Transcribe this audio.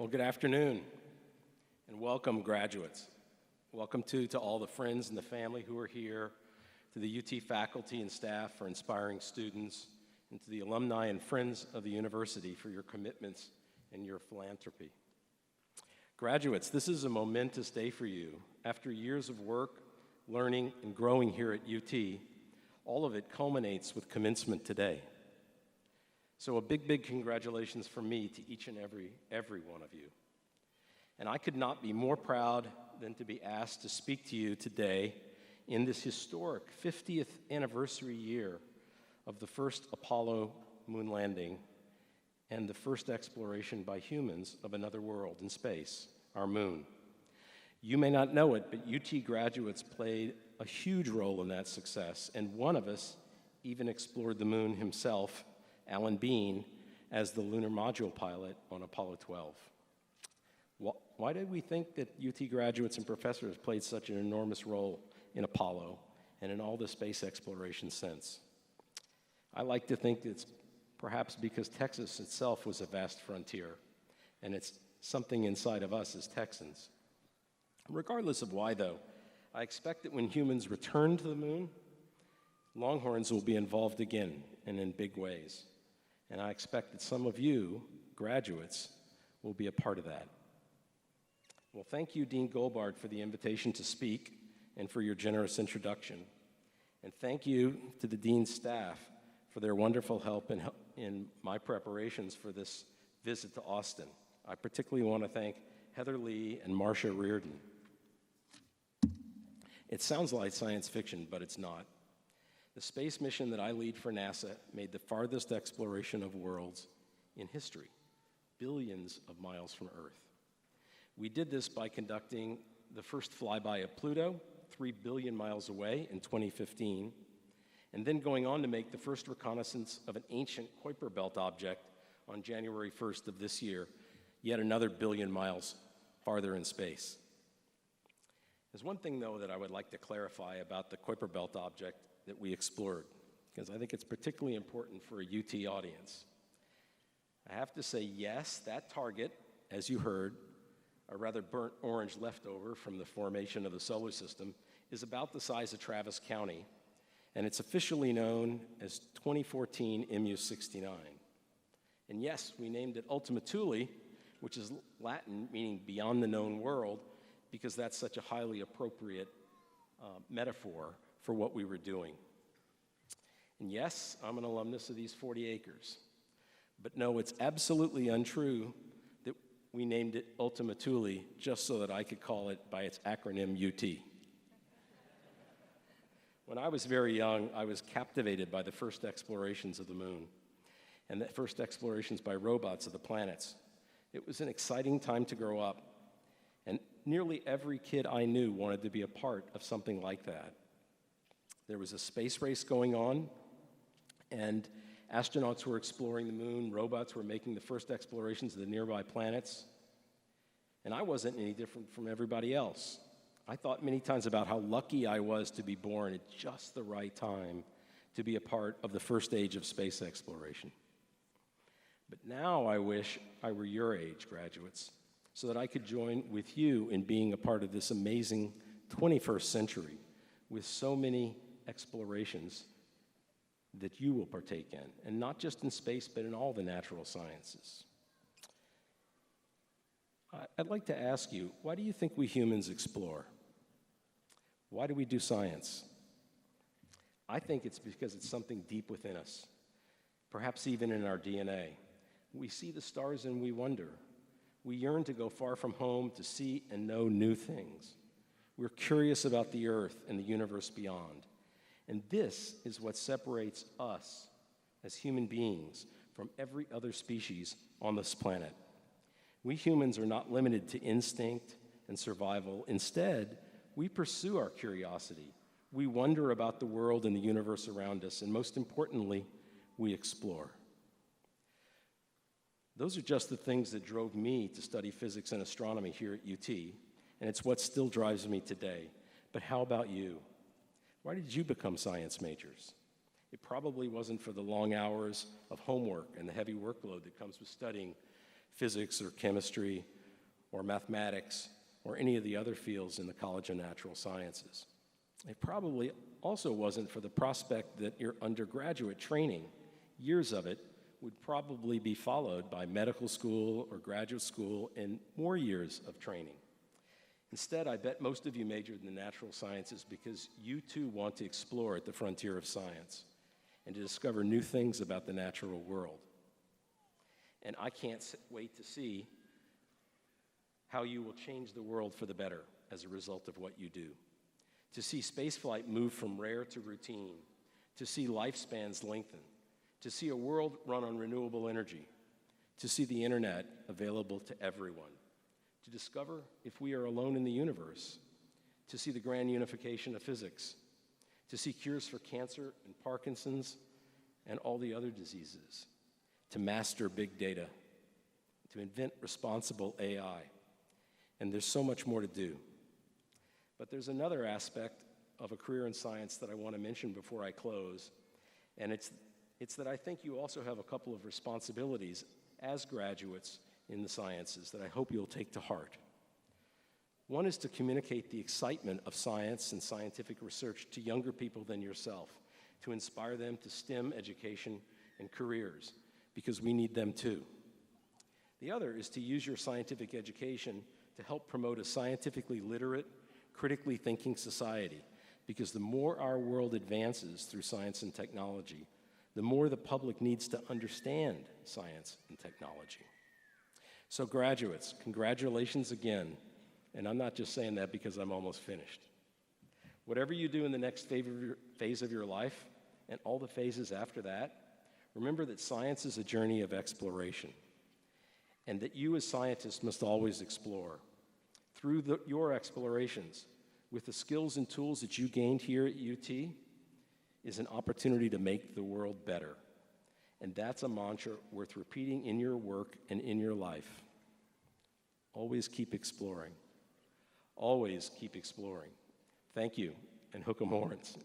Well, good afternoon, and welcome, graduates. Welcome to all the friends and the family who are here, to the UT faculty and staff for inspiring students, and to the alumni and friends of the university for your commitments and your philanthropy. Graduates, this is a momentous day for you. After years of work, learning, and growing here at UT, all of it culminates with commencement today. So a big congratulations from me to each and every one of you. And I could not be more proud than to be asked to speak to you today in this historic 50th anniversary year of the first Apollo moon landing and the first exploration by humans of another world in space, our moon. You may not know it, but UT graduates played a huge role in that success, and one of us even explored the moon himself, Alan Bean, as the lunar module pilot on Apollo 12. Why did we think that UT graduates and professors played such an enormous role in Apollo and in all the space exploration since? I like to think it's perhaps because Texas itself was a vast frontier, and it's something inside of us as Texans. Regardless of why, though, I expect that when humans return to the moon, Longhorns will be involved again and in big ways. And I expect that some of you, graduates, will be a part of that. Well, thank you, Dean Goldbard, for the invitation to speak and for your generous introduction. And thank you to the Dean's staff for their wonderful help in my preparations for this visit to Austin. I particularly want to thank Heather Lee and Marcia Reardon. It sounds like science fiction, but it's not. The space mission that I lead for NASA made the farthest exploration of worlds in history, billions of miles from Earth. We did this by conducting the first flyby of Pluto, 3 billion miles away in 2015, and then going on to make the first reconnaissance of an ancient Kuiper Belt object on January 1st of this year, yet another billion miles farther in space. There's one thing, though, that I would like to clarify about the Kuiper Belt object that we explored, because I think it's particularly important for a UT audience. I have to say, yes, that target, as you heard, a rather burnt orange leftover from the formation of the solar system, is about the size of Travis County, and it's officially known as 2014 MU69. And yes, we named it Ultima Thule, which is Latin meaning beyond the known world, because that's such a highly appropriate metaphor for what we were doing. And yes, I'm an alumnus of these 40 acres. But no, it's absolutely untrue that we named it Ultima Thule just so that I could call it by its acronym UT. When I was very young, I was captivated by the first explorations of the moon and the first explorations by robots of the planets. It was an exciting time to grow up, and nearly every kid I knew wanted to be a part of something like that. There was a space race going on, and astronauts were exploring the moon, robots were making the first explorations of the nearby planets, and I wasn't any different from everybody else. I thought many times about how lucky I was to be born at just the right time to be a part of the first age of space exploration. But now I wish I were your age, graduates, so that I could join with you in being a part of this amazing 21st century with so many explorations that you will partake in, and not just in space, but in all the natural sciences. I'd like to ask you, why do you think we humans explore? Why do we do science? I think it's because it's something deep within us, perhaps even in our DNA. We see the stars and we wonder. We yearn to go far from home to see and know new things. We're curious about the Earth and the universe beyond. And this is what separates us as human beings from every other species on this planet. We humans are not limited to instinct and survival. Instead, we pursue our curiosity. We wonder about the world and the universe around us, and most importantly, we explore. Those are just the things that drove me to study physics and astronomy here at UT, and it's what still drives me today. But how about you? Why did you become science majors? It probably wasn't for the long hours of homework and the heavy workload that comes with studying physics or chemistry or mathematics or any of the other fields in the College of Natural Sciences. It probably also wasn't for the prospect that your undergraduate training, years of it, would probably be followed by medical school or graduate school and more years of training. Instead, I bet most of you majored in the natural sciences because you too want to explore at the frontier of science and to discover new things about the natural world. And I can't wait to see how you will change the world for the better as a result of what you do. To see spaceflight move from rare to routine, to see lifespans lengthen, to see a world run on renewable energy, to see the internet available to everyone, to discover if we are alone in the universe, to see the grand unification of physics, to see cures for cancer and Parkinson's and all the other diseases, to master big data, to invent responsible AI. And there's so much more to do. But there's another aspect of a career in science that I want to mention before I close, and it's that I think you also have a couple of responsibilities as graduates in the sciences that I hope you'll take to heart. One is to communicate the excitement of science and scientific research to younger people than yourself, to inspire them to STEM education and careers, because we need them too. The other is to use your scientific education to help promote a scientifically literate, critically thinking society, because the more our world advances through science and technology, the more the public needs to understand science and technology. So graduates, congratulations again, and I'm not just saying that because I'm almost finished. Whatever you do in the next phase of your life, and all the phases after that, remember that science is a journey of exploration, and that you as scientists must always explore. Through your explorations, with the skills and tools that you gained here at UT, is an opportunity to make the world better. And that's a mantra worth repeating in your work and in your life. Always keep exploring. Always keep exploring. Thank you, and hook 'em horns.